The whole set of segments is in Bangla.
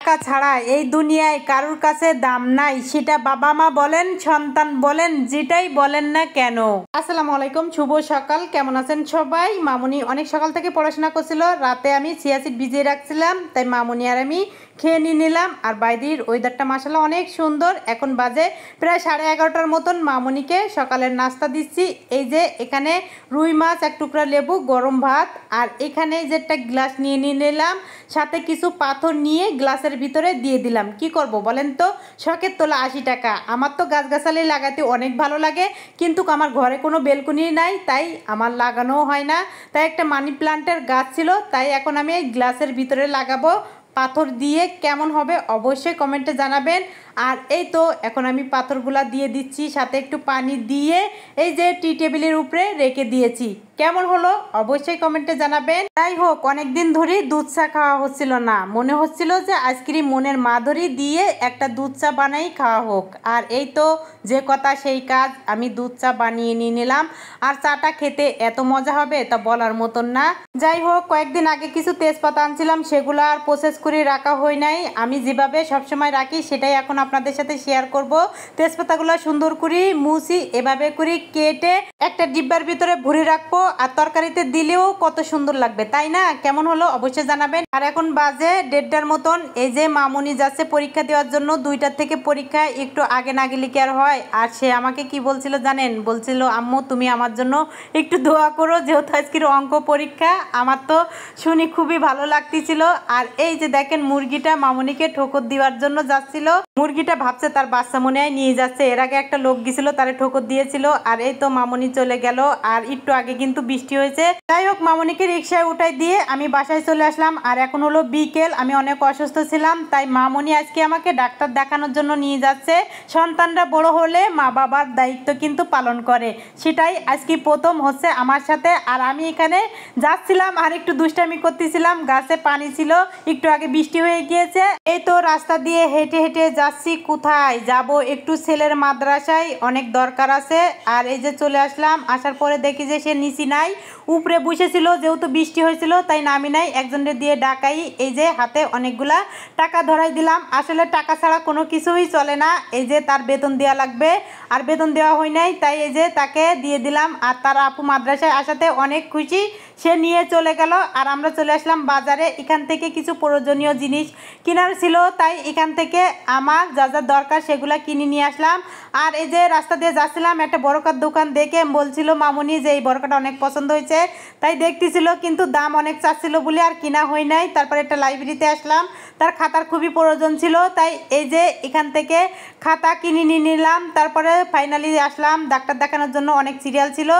টাকা ছাড়া এই দুনিয়ায় কারুর কাছে দাম নাই, সেটা বাবা মা বলেন, সন্তান বলেন, যেটাই বলেন না কেন। আসসালামু আলাইকুম, শুভ সকাল। কেমন আছেন সবাই? মামুনি অনেক সকাল থেকে পড়াশোনা করছিল, রাতে আমি চিয়া সিড ভিজিয়ে রাখছিলাম, তাই মামুনি আর আমি খেয়ে নিয়ে নিলাম। আর বাইরের ওয়েদারটা মাশাআল্লাহ অনেক সুন্দর। এখন বাজে প্রায় 11:30টার মতন। মামুনিকে সকালের নাস্তা দিচ্ছি। এই যে এখানে রুই মাছ, এক টুকরা লেবু, গরম ভাত, আর এখানে যে একটা গ্লাস নিয়ে নিলাম, সাথে কিছু পাথর নিয়ে গ্লাসের ভিতরে দিয়ে দিলাম। কি করব বলেন তো? শখের তোলা 80 টাকা। আমার তো গাছগাছালি লাগাতে অনেক ভালো লাগে, কিন্তু আমার ঘরে কোনো বেলকনি নাই, তাই আমার লাগানোও হয় না। তাই একটা মানি প্লান্টের গাছ ছিল, তাই এখন আমি এই গ্লাসের ভিতরে লাগাবো। পাথর দিয়ে কেমন হবে অবশ্যই কমেন্টে জানাবেন। আর এই তো এখন আমি পাথরগুলা দিয়ে দিচ্ছি, সাথে একটু পানি দিয়ে এই যে টি টেবিলের উপরে রেখে দিয়েছি। কেমন হলো অবশ্যই কমেন্টে জানাবেন। যাই হোক, অনেকদিন ধরে দুধ চা খাওয়া হচ্ছিল না, মনে হচ্ছিল যে আইসক্রিম মনের মাধুরী দিয়ে একটা দুধ চা বানাই খাওয়া হোক। আর এই তো যে কথা সেই কাজ, আমি দুধ চা বানিয়ে নিয়ে নিলাম। আর চাটা খেতে এত মজা হবে তা বলার মতন না। যাই হোক, কয়েকদিন আগে কিছু তেজপাতা আনছিলাম, সেগুলো আর প্রসেস করে রাখা হয় নাই। আমি যেভাবে সবসময় রাখি সেটাই এখন আপনাদের সাথে শেয়ার করব। তেজপাতাগুলো সুন্দর করে মুছি, এভাবে করে কেটে একটা ডিব্বার ভিতরে ভরে রাখবো। আর তরকারিতে দিলেও কত সুন্দর লাগবে, তাই না? কেমন হলো অবশ্যই জানাবেন। আর এখন বাজে 1:30টার মতন। এই যে মামুনি যাচ্ছে পরীক্ষা দেওয়ার জন্য। 2টার থেকে পরীক্ষা, একটু আগে না গেলে কি আর হয়। আর সে আমাকে কি বলছিল জানেন? বলছিল, আম্মু তুমি আমার জন্য একটু দোয়া করো, যেহেতু আজকের অঙ্ক পরীক্ষা। আমার তো শুনি খুবই ভালো লাগতেছিল। আর এই যে দেখেন, মুরগিটা মামুনিকে ঠোকর দেওয়ার জন্য যাচ্ছিল। মুরগিটা ভাবছে তার বাচ্চা মনে হয় নিয়ে যাচ্ছে। এর আগে একটা লোক গেছিল, তারে ঠোকর দিয়েছিল। আর এই তো মামুনি চলে গেল। আর একটু আগে কিন্তু বৃষ্টি হয়েছে। যাই হোক, মামুনিকে রিক্সায় উঠাই দিয়ে আমি বাসায় চলে আসলাম। আর এখন হলো বিকেল, আমি অনেক অসুস্থ ছিলাম, তাই মামুনি আজকে আমাকে ডাক্তার দেখানোর জন্য নিয়ে যাচ্ছে। সন্তানরা বড় হলে মা বাবার দায়িত্ব কিন্তু পালন করে, সেটাই আজকে প্রথম হচ্ছে আমার সাথে। আর আমি এখানে যাচ্ছিলাম আর একটু দুষ্টামি করতেছিলাম, গাছে পানি ছিল, একটু আগে বৃষ্টি হয়ে গিয়েছে। এই তো রাস্তা দিয়ে হেঁটে হেঁটে যাচ্ছি। কোথায় যাব? একটু ছেলের মাদ্রাসায়, অনেক দরকার আছে। আর এই যে চলে আসলাম, আসার পরে দেখি যে সে নিচি নাই, উপরে বসেছিল। যেহেতু বৃষ্টি হয়েছিল তাই নামি নাই, একজনের দিয়ে ডাকাই। এই যে হাতে অনেকগুলা টাকা ধরাই দিলাম। আসলে টাকা ছাড়া কোনো কিছুই চলে না। এই যে তার বেতন দেওয়া লাগবে, আর বেতন দেওয়া হয় নাই, তাই এই যে তাকে দিয়ে দিলাম। আর তার আপু মাদ্রাসায় আসাতে অনেক খুশি, সে নিয়ে চলে গেল। আর আমরা চলে আসলাম বাজারে। এখান থেকে কিছু প্রয়োজনীয় জিনিস কেনার ছিল, তাই এখান থেকে আমার যা যা দরকার সেগুলো কিনে নিয়ে আসলাম। আর এই যে রাস্তা দিয়ে যাচ্ছিলাম, একটা বড়কার দোকান দেখে বলছিল মামুনি যে এই বড়কাটা অনেক পছন্দ হয়েছে, তাই দেখতেছিল, কিন্তু দাম অনেক চাচ্ছিল বলে আর কিনা হয় নাই। তারপরে একটা লাইব্রেরিতে আসলাম, তার খাতার খুবই প্রয়োজন ছিল, তাই এই যে এখান থেকে খাতা কিনে নিয়ে নিলাম। তারপরে ফাইনালি আসলাম ডাক্তার দেখানোর জন্য, অনেক সিরিয়াল ছিল।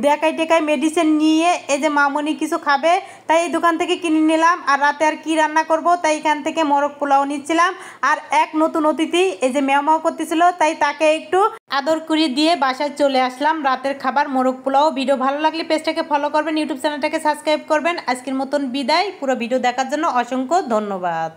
দেখাই টেকাই মেডিসিন নিয়ে এই যে মামুনি কিছু খাবে, তাই এই দোকান থেকে কিনে নিলাম। আর রাতে আর কি রান্না করব, তাই এখান থেকে মোরগ পোলাও নিচ্ছিলাম। আর এক নতুন অতিথি এই যে ম্যাও ম্যাও করতেছিল, তাই তাকে একটু আদর করে দিয়ে বাসায় চলে আসলাম। রাতের খাবার মোরগ পোলাও। ভিডিও ভালো লাগলে পেজটাকে ফলো করবেন, ইউটিউব চ্যানেলটাকে সাবস্ক্রাইব করবেন। আজকের মতন বিদায়। পুরো ভিডিও দেখার জন্য অসংখ্য ধন্যবাদ।